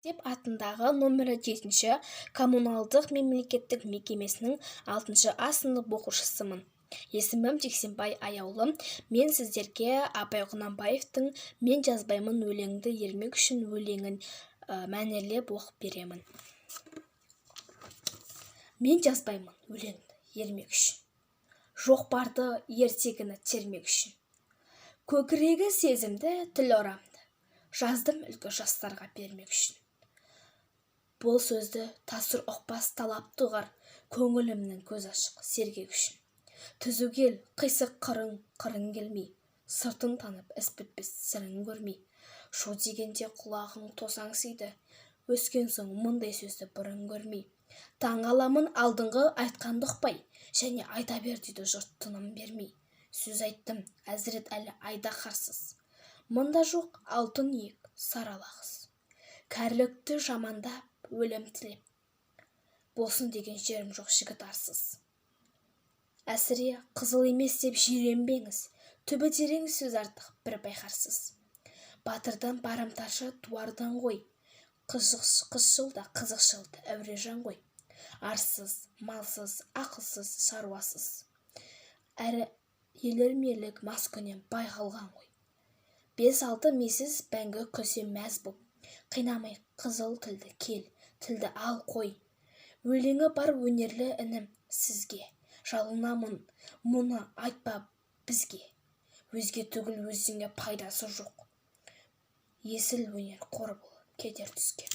мектеп атындағы нөмірі 7-ші коммуналдық мемлекеттік мекемесінің 6 А сынып оқушысымын. Есімім Жексенбай Аяулым. Мен сіздерге Абай Құнанбаевтың «Мен жазбаймын өлеңді ермек үшін» өлеңін мәнерлеп оқып беремін. Мен жазбаймын өлеңді ермек үшін, жоқ барды ертегіні термек үшін. Көкірегі сезімді тіл орамды, жаздым үлгі жастарға бермек үшін. Бұл сөзді тасыр ұқпас талап тұғар, көңілімнің көз ашық сергек үшін. Түзугел қисық қырың келмей, сыртын танып іс бітпес сірін көрмей. Шу дегенде құлағың тосаңсиды, өскен соң мұндай сөзді бұрын көрмей. Таң аламын алдыңғы айтқанды ұқпай, және айта бер дейді жұрт тыным бермей. Сөз айттым, әзірет әлі айдаһарсыз, мұнда жоқ алтын иек саралағыз. Кәрілікті жамандап, өлім тілеп, болсын деген жерім жоқ жігіт арсыз. Әсіре қызыл емес деп жиренбеңіз, түбі терең сөз артық бір байқарсыз. Батырдан барымташы туардан ғой, қызшыл да қызықшылды әурежан ғой. Арсыз, малсыз, ақылсыз, шаруасыз, әрі елірмелік маскүнем бай қалған ғой. 5-6 месіз бәңгі күлсе мәз боп, қинамай қызыл тілді кел, тілді ал қой. Өлеңі бар өнерлі інім сізге, жалынамын, мұны айтпа бізге. Өзге түгіл өзіңе пайдасы жоқ, есіл өнер қор болып кетер түске.